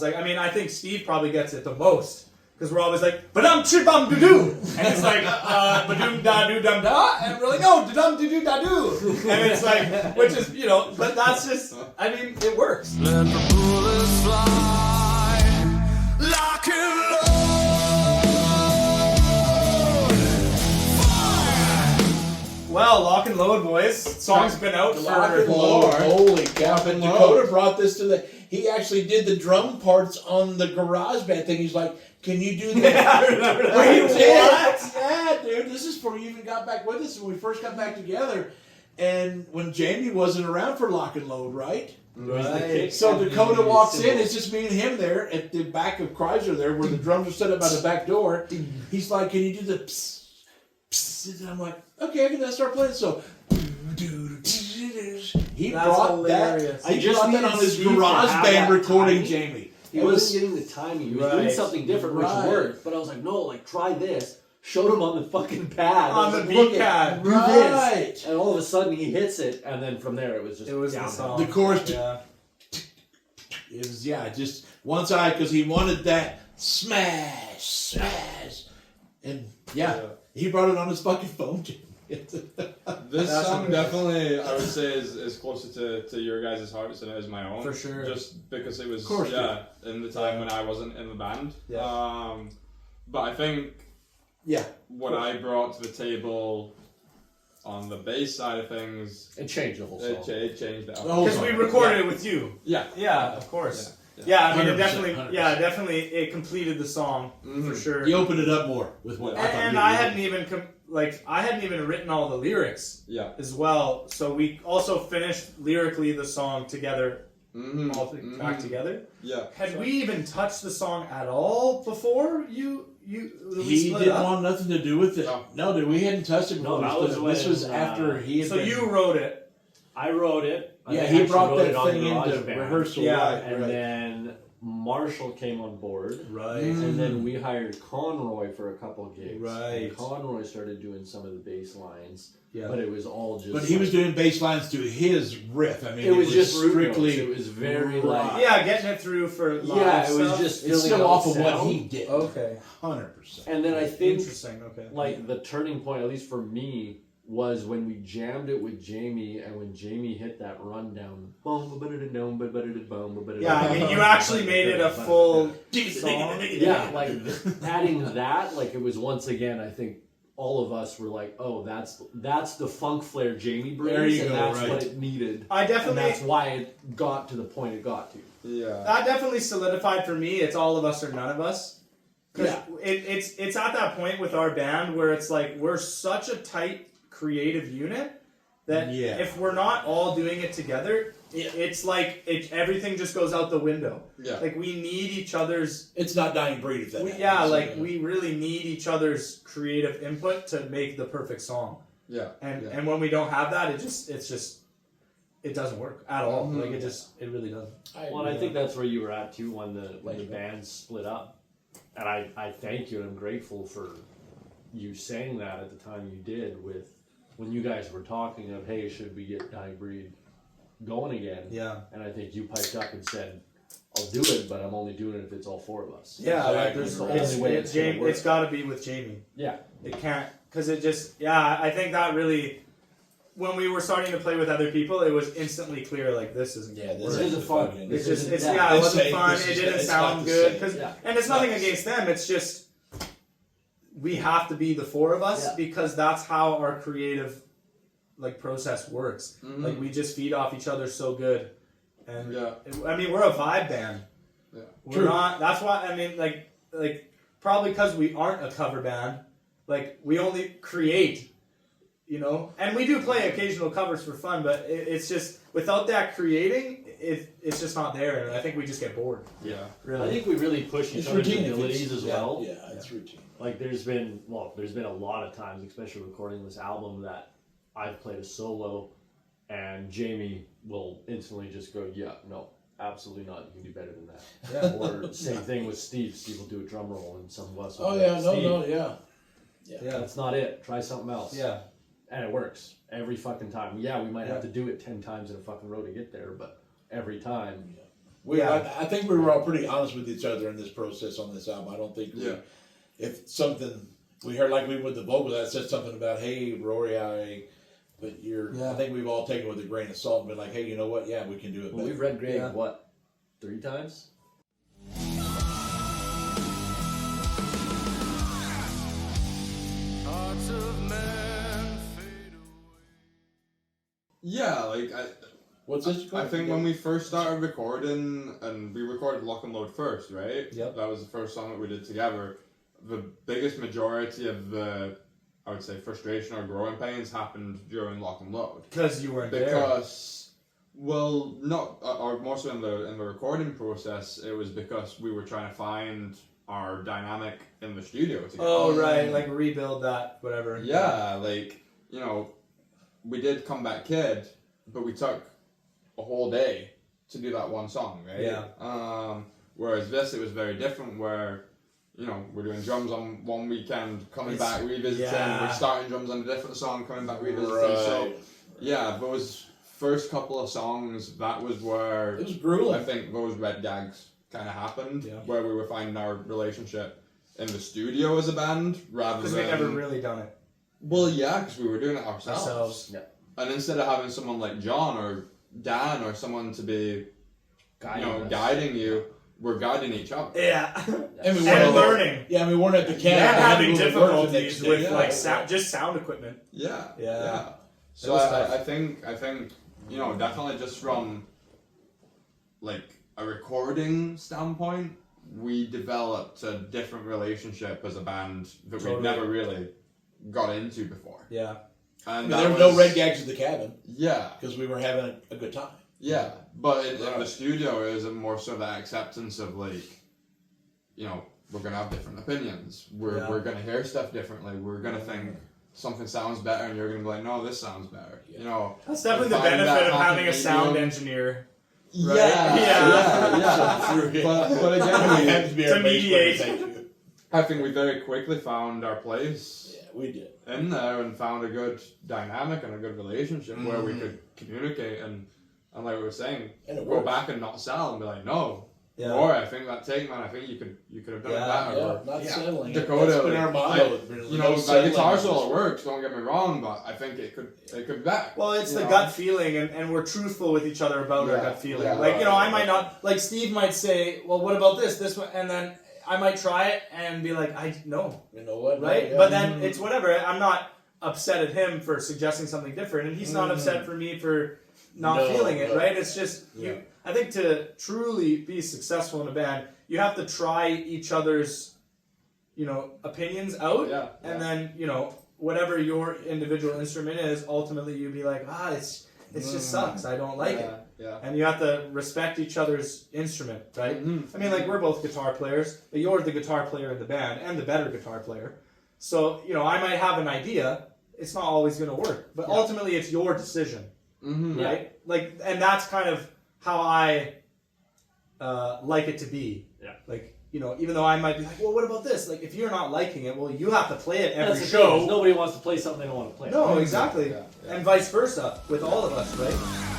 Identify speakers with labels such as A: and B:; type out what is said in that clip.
A: Like, I mean, I think Steve probably gets it the most. Because we're always like, ba-dum chibum doo-doo. And it's like, ba-doom da doo dum da. And we're like, no, da-dum doo-doo da doo. And it's like, which is, you know, but that's just, I mean, it works.
B: Let the bullets fly, lock and load.
A: Well, lock and load, boys. Song's been out
C: Lock
A: for...
C: and load. Holy cow.
D: Lock
C: But
D: and
C: Dakota
D: load.
C: brought this to the... He actually did the drum parts on the garage band thing. He's like, can you do that?
A: I remember that.
C: Wait, what?
A: What?
C: Yeah, dude. This is before you even got back with us when we first got back together. And when Jamie wasn't around for Lock and Load, right?
D: Right.
C: So Dakota walks in. It's just me and him there at the back of Chrysler there where the drums are set up by the back door. He's like, can you do the psst, psst? And I'm like, okay, I can start playing. So he
D: That's
C: brought
D: hilarious.
C: that.
D: I
C: He
D: just
C: brought that
D: needed
C: on his
D: Steve to
C: garage
D: have
C: band
D: that
C: recording,
D: timing.
C: Jamie.
D: He
C: It was
D: wasn't getting the timing. He was doing
A: Right.
D: something different, which
C: Right.
D: worked. But I was like, no, like try this. Showed him on the fucking pad.
A: On
D: I was
A: the
D: like,
A: beat
D: look
A: pad.
D: at do this.
C: right.
D: And all of a sudden he hits it, and then from there it was just
A: It was the
D: downhill.
A: song.
C: The chorus
A: Yeah.
C: it was just one side because he wanted that smash, and he brought it on his fucking phone.
E: This song definitely, I would say, is closer to your guys' hearts than it is my own.
A: For sure.
E: Just because it was,
C: Of course,
E: in the time when I wasn't in the band.
A: Yeah.
E: But I think
C: Yeah.
E: what I brought to the table on the bass side of things,
D: It changed the whole song.
E: it changed it up.
C: The whole
A: Because we
C: song.
A: recorded it with you.
E: Yeah.
A: Yeah, of course.
E: Yeah.
A: Yeah, I mean, it
C: 100%,
A: definitely,
C: 100%.
A: definitely, it completed the song for sure.
C: You opened it up more with what I thought.
A: And
C: you
A: I
C: did.
A: hadn't even I hadn't even written all the lyrics
E: Yeah.
A: as well. So we also finished lyrically the song together,
E: Mm-hmm.
A: all back together.
E: Yeah.
A: Had we even touched the song at all before we
C: He
A: split
C: didn't
A: up?
C: want nothing to do with it.
E: No.
C: No, dude, we hadn't touched it before.
D: No, that
C: we
D: was
C: split up. This
D: when,
C: was after he had.
A: So
C: been,
A: you wrote it.
D: I wrote it. I
C: Yeah,
D: actually
C: he brought
D: wrote it
C: that
D: on
C: thing
D: GarageBand.
C: into rehearsal.
A: Yeah,
C: right,
D: And
C: right.
D: then Marshall came on board.
A: Right.
D: And then we hired Conroy for a couple of gigs.
A: Right.
D: And Conroy started doing some of the bass lines.
A: Yeah.
D: But it was all just.
C: But he was doing bass lines to his riff. I mean,
D: It was just root
C: strictly.
D: notes. It was very
C: Right.
D: like.
A: Yeah, getting it through for live
D: Yeah, it was
A: stuff.
D: just
C: It's
D: filling
C: still
D: out
C: off of what
D: sound.
C: he did.
A: Okay.
C: 100%.
D: And then I think
A: Interesting. Okay.
D: like the turning point, at least for me, was when we jammed it with Jamie, and when Jamie hit that rundown.
A: Yeah, I mean, you actually made it a full song.
D: Yeah, like adding that, like it was once again, I think all of us were like, oh, that's the funk flair Jamie brings,
C: There you
D: and
C: go,
D: that's
C: right.
D: what it needed.
A: I
D: And
A: definitely.
D: that's why it got to the point it got to.
E: Yeah.
A: That definitely solidified for me. It's all of us or none of us. Because
C: Yeah.
A: it's at that point with our band where it's like we're such a tight creative unit that
C: Yeah.
A: if we're not all doing it together, it's like everything just goes out the window.
E: Yeah.
A: Like we need each other's.
C: It's not dying breed if that happens.
A: Yeah, like we really need each other's creative input to make the perfect song.
E: Yeah.
A: And when we don't have that, it doesn't work at all.
E: Mhm.
A: Like it really doesn't.
D: Well, and I think that's where you were at too when the band split up. And I thank you and I'm grateful for you saying that at the time you did with when you guys were talking of, hey, should we get Dying Breed going again?
A: Yeah.
D: And I think you piped up and said, I'll do it, but I'm only doing it if it's all four of us.
A: Yeah, like
D: That's
A: there's
D: the only way it's gonna work.
A: it's got to be with Jamie.
D: Yeah.
A: It can't because it just I think that really when we were starting to play with other people, it was instantly clear like this isn't
C: Yeah,
A: gonna
C: this
A: work.
D: isn't fun.
C: fucking-
A: It's
D: This
A: just
D: isn't-
A: it
C: It's
A: wasn't
C: fake.
A: fun.
C: This
A: It
C: is-
A: didn't
C: it's
A: sound
C: not the
A: good
C: same.
D: Yeah.
A: and it's nothing against them. It's just we have to be the four of us
D: Yeah.
A: because that's how our creative like process works.
E: Mhm.
A: Like we just feed off each other so good, and
E: Yeah.
A: I mean we're a vibe band.
E: Yeah.
A: We're
C: True.
A: not. That's why I mean like probably because we aren't a cover band. Like we only create, you know, and we do play occasional covers for fun, but it's just without that creating, it's just not there, and I think we just get bored.
E: Yeah.
D: I think we really push each
C: It's
D: other's
C: routine.
D: abilities as well.
C: Yeah, it's routine.
D: Like there's been a lot of times, especially recording this album, that I've played a solo and Jamie will instantly just go, yeah, no, absolutely not, you can do better than that.
A: Yeah.
D: Or same thing with Steve. Steve will do a drum roll and some of us will
C: Oh
D: be
C: yeah,
D: like,
C: no,
D: "Steve,
C: no, yeah.
D: that's not it, try something else."
A: Yeah.
D: And it works every fucking time. Yeah, we might have to do it 10 times in a fucking row to get there, but every time
C: I think we were all pretty honest with each other in this process on this album. I don't think if something we heard like we with the vocal that said something about, hey Rory, but I think we've all taken it with a grain of salt and been like, hey, you know what? Yeah, we can do it
D: Well,
C: better.
D: we've read Greg, what, 3 times?
B: Hearts of men fade away.
E: Yeah, like
C: What's this?
E: I think when we first started recording, and we recorded Lock and Load first, right?
A: Yep.
E: That was the first song that we did together. The biggest majority of the, I would say, frustration or growing pains happened during Lock and Load.
A: Because you weren't there.
E: Because, well, not, or more so in the recording process, it was because we were trying to find our dynamic in the studio together.
A: Oh, right. Like rebuild that, whatever.
E: Yeah, like, you know, we did Comeback Kid, but we took a whole day to do that one song, right?
A: Yeah.
E: Whereas this, it was very different where, you know, we're doing drums on one weekend, coming back, revisiting, we're starting drums on a different song, coming back, revisiting. So, yeah, those first couple of songs, that was where
C: It was grueling.
E: I think those red gags kind of happened, where we were finding our relationship in the studio as a band, rather
A: Because
E: than...
A: we've never really done it.
E: Well, yeah, because we were doing it ourselves.
D: Yeah.
E: And instead of having someone like John or Dan or someone to be, guiding you, we're guiding each other.
A: Yeah.
C: And we
A: And
C: weren't
A: learning.
C: Yeah, we weren't at the camp.
A: And
C: We had to
A: having
C: go to work the
A: difficulties
C: next day.
A: with
C: Yeah.
A: like just sound equipment.
E: Yeah.
A: Yeah.
E: So
A: was tough.
E: I think you know, definitely just from like a recording standpoint, we developed a different relationship as a band that
A: Totally.
E: we'd never really got into before.
A: Yeah.
E: And
C: There were no red gags at the cabin
E: Yeah.
C: because we were having a good time.
E: Yeah, but in the studio, it was more so that acceptance of like, you know, we're gonna have different opinions. We're gonna hear stuff differently. We're gonna think something sounds better, and you're gonna be like, no, this sounds better. You know,
A: That's definitely the
E: find
A: benefit
E: that
A: of having a
E: happy
A: sound
E: medium.
A: engineer.
E: Yeah,
A: Yeah.
E: yeah.
C: True.
E: But
C: We
E: again,
C: had to be
A: To
C: our bass player,
A: mediate.
C: thank you.
E: I think we very quickly found our place
C: Yeah, we did.
E: in there and found a good dynamic and a good relationship where we could communicate and like we were saying,
C: And it
E: go
C: worked.
E: back and not sell and be like, no.
A: Yeah.
E: Or I think that take, man, I think you could have done
A: Yeah,
E: it better.
C: Yeah,
E: Or,
C: not settling.
E: Dakota,
C: That's been our
E: like,
C: motto.
E: you know, that guitar solo works, don't get me wrong, but I think it could be better.
A: Well, it's
E: You
A: the
E: know?
A: gut feeling, and we're truthful with each other about our
E: Yeah,
A: gut feeling.
E: yeah.
A: Like, you know, I might not, like, Steve might say, well, what about this one? And then I might try it and be like, no,
C: You know what?
A: right?
C: Yeah.
A: But then it's whatever. I'm not upset at him for suggesting something different, and he's not upset for me for not
C: No,
A: feeling it,
C: no.
A: right? It's just,
C: Yeah.
A: I think to truly be successful in a band, you have to try each other's, you know, opinions out.
E: Yeah.
A: And then, you know, whatever your individual instrument is, ultimately you'd be like, it just sucks. I don't like it.
E: Yeah.
A: And you have to respect each other's instrument, right?
E: Mhm.
A: I mean, like, we're both guitar players, but you're the guitar player in the band and the better guitar player. So, you know, I might have an idea. It's not always going to work. But ultimately, it's your decision,
E: Mm-hmm.
A: right? Like, and that's kind of how I like it to be.
D: Yeah.
A: Like, you know, even though I might be like, well, what about this? Like, if you're not liking it, well, you have to play it every
D: That's the thing, is
A: show.
D: nobody wants to play something they don't want to play.
A: No, exactly.
E: Yeah, yeah.
A: And vice versa with all of us, right?